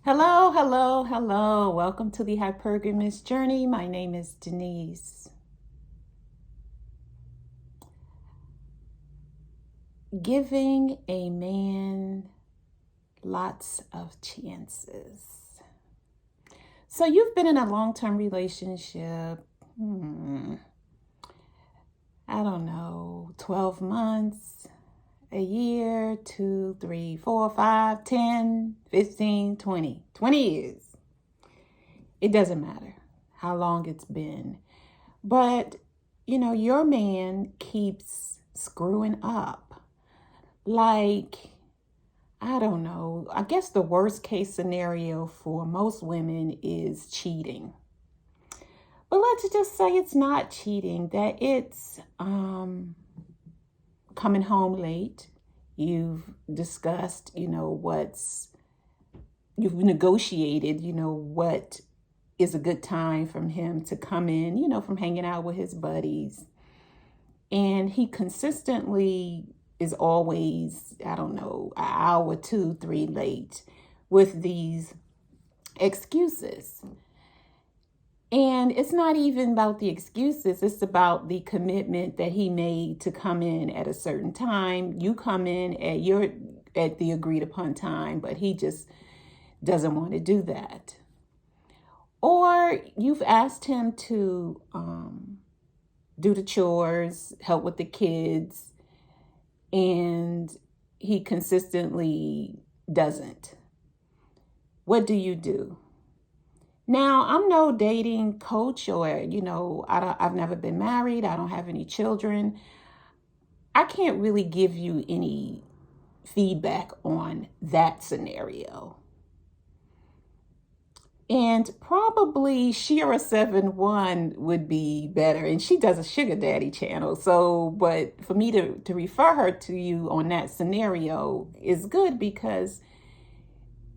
Hello, hello, hello. Welcome to the hypergamous journey. My name is Denise. Giving a man lots of chances. So you've been in a long-term relationship, I don't know, 12 months, a year, 2, 3, 4, 5, 10, 15, 20 years. It doesn't matter how long it's been. But, your man keeps screwing up. Like, I don't know. I guess the worst case scenario for most women is cheating. But let's just say it's not cheating, that it's coming home late. You've discussed, you've negotiated, what is a good time from him to come in, from hanging out with his buddies. And he consistently is always, I don't know, an hour, 2, 3 late with these excuses. And it's not even about the excuses. It's about the commitment that he made to come in at a certain time. You come in at the agreed upon time, but he just doesn't want to do that. Or you've asked him to do the chores, help with the kids, and he consistently doesn't. What do? Now, I'm no dating coach or, I've never been married. I don't have any children. I can't really give you any feedback on that scenario. And probably Shira71 would be better. And she does a sugar daddy channel. So, but for me to refer her to you on that scenario is good because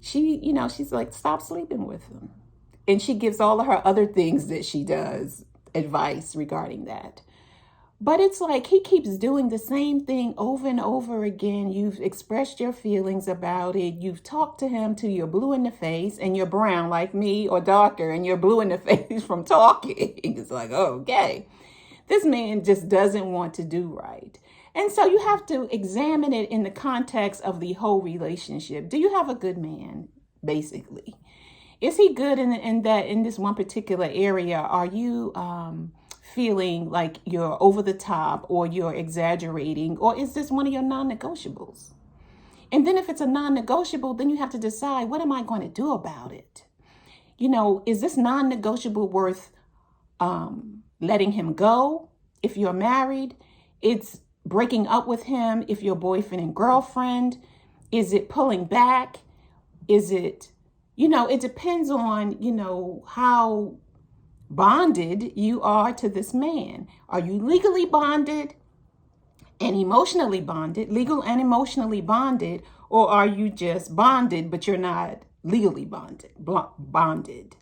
she's like, stop sleeping with him. And she gives all of her other things that she does advice regarding that. But it's like he keeps doing the same thing over and over again. You've expressed your feelings about it. You've talked to him till you're blue in the face, and you're brown like me or darker, and you're blue in the face from talking. It's like, okay, this man just doesn't want to do right. And so you have to examine it in the context of the whole relationship. Do you have a good man, basically? Is he good in this one particular area? Are you feeling like you're over the top or you're exaggerating? Or is this one of your non-negotiables? And then if it's a non-negotiable, then you have to decide, what am I going to do about it? Is this non-negotiable worth letting him go if you're married? It's breaking up with him if you're boyfriend and girlfriend. Is it pulling back? Is it... it depends on, how bonded you are to this man. Are you legally bonded and emotionally bonded, legal and emotionally bonded, or are you just bonded, but you're not legally bonded?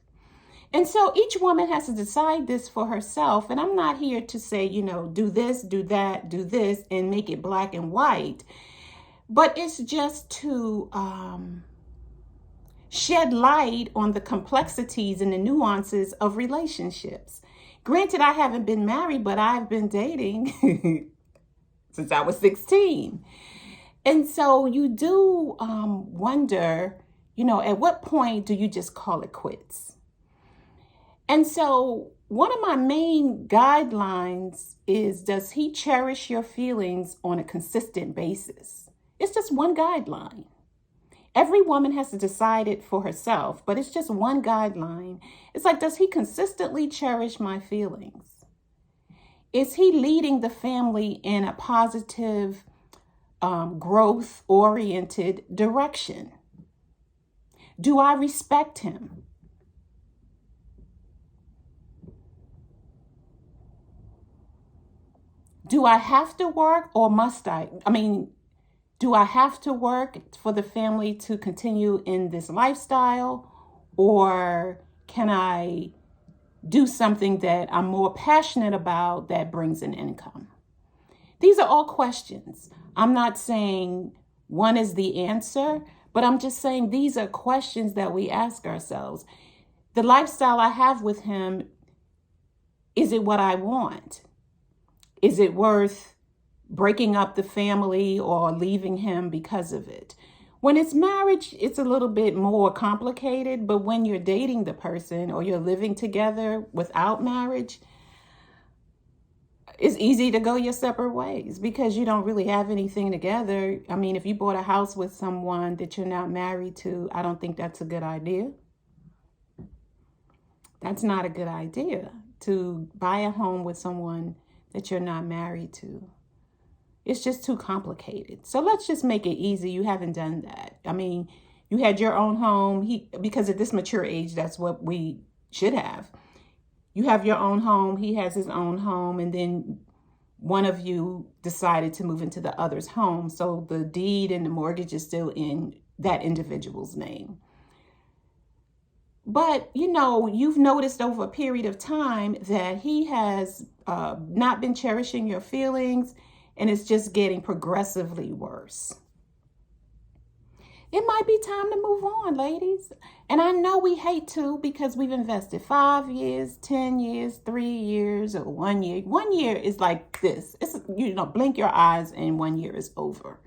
And so each woman has to decide this for herself. And I'm not here to say, do this, do that, do this, and make it black and white. But it's just to... shed light on the complexities and the nuances of relationships. Granted, I haven't been married, but I've been dating since I was 16. And so you do wonder, at what point do you just call it quits? And so one of my main guidelines is, does he cherish your feelings on a consistent basis? It's just one guideline. Every woman has to decide it for herself, but it's just one guideline. It's like, does he consistently cherish my feelings? Is he leading the family in a positive, growth-oriented direction? Do I respect him? Do I have to work or must I? Do I have to work for the family to continue in this lifestyle, or can I do something that I'm more passionate about that brings an income? These are all questions. I'm not saying one is the answer, But I'm just saying these are questions that we ask ourselves. The lifestyle I have with him, is it what I want? Is it worth breaking up the family or leaving him because of it? When it's marriage, it's a little bit more complicated, but when you're dating the person or you're living together without marriage, it's easy to go your separate ways because you don't really have anything together. I mean, if you bought a house with someone that you're not married to, I don't think that's a good idea. That's not a good idea, to buy a home with someone that you're not married to. It's just too complicated. So let's just make it easy. You haven't done that. I mean, you had your own home. Because at this mature age, that's what we should have. You have your own home. He has his own home. And then one of you decided to move into the other's home. So the deed and the mortgage is still in that individual's name. But, you've noticed over a period of time that he has not been cherishing your feelings, and it's just getting progressively worse. It might be time to move on, ladies. And I know we hate to because we've invested 5 years, 10 years, 3 years, or 1 year. 1 year is like this. It's, blink your eyes and 1 year is over.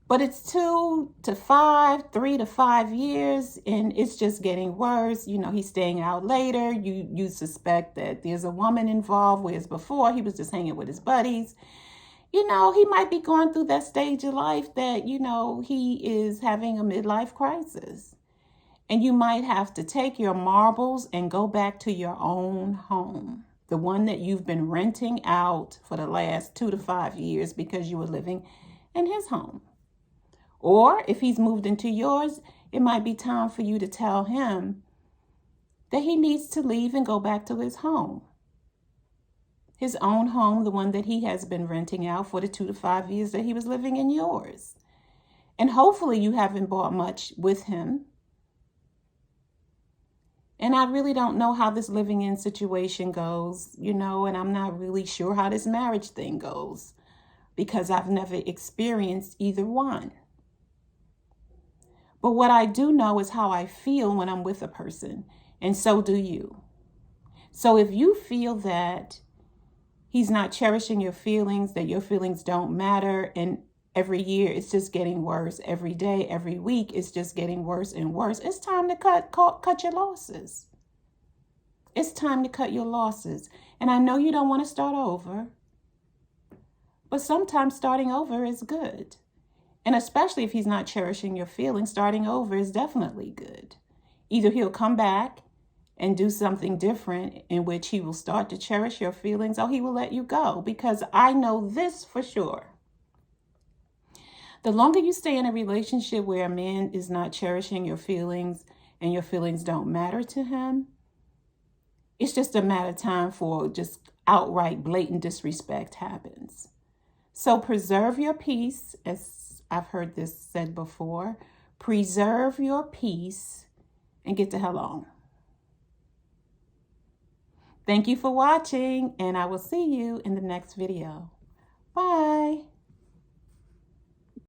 But it's 2 to 5, 3 to 5 years, and it's just getting worse. He's staying out later. You suspect that there's a woman involved, whereas before he was just hanging with his buddies. He might be going through that stage of life that, he is having a midlife crisis. And you might have to take your marbles and go back to your own home, the one that you've been renting out for the last 2 to 5 years because you were living in his home. Or if he's moved into yours, it might be time for you to tell him that he needs to leave and go back to his home. His own home, the one that he has been renting out for the 2 to 5 years that he was living in yours. And hopefully you haven't bought much with him. And I really don't know how this living in situation goes, and I'm not really sure how this marriage thing goes because I've never experienced either one. But what I do know is how I feel when I'm with a person, and so do you. So if you feel that he's not cherishing your feelings, that your feelings don't matter, and every year it's just getting worse, every day, every week it's just getting worse and worse, it's time to cut your losses. It's time to cut your losses. And I know you don't want to start over, but sometimes starting over is good. And especially if he's not cherishing your feelings, starting over is definitely good. Either he'll come back and do something different in which he will start to cherish your feelings, or he will let you go. Because I know this for sure. The longer you stay in a relationship where a man is not cherishing your feelings and your feelings don't matter to him, it's just a matter of time for just outright blatant disrespect happens. So preserve your peace, as I've heard this said before. Preserve your peace and get the hell on. Thank you for watching, and I will see you in the next video. Bye.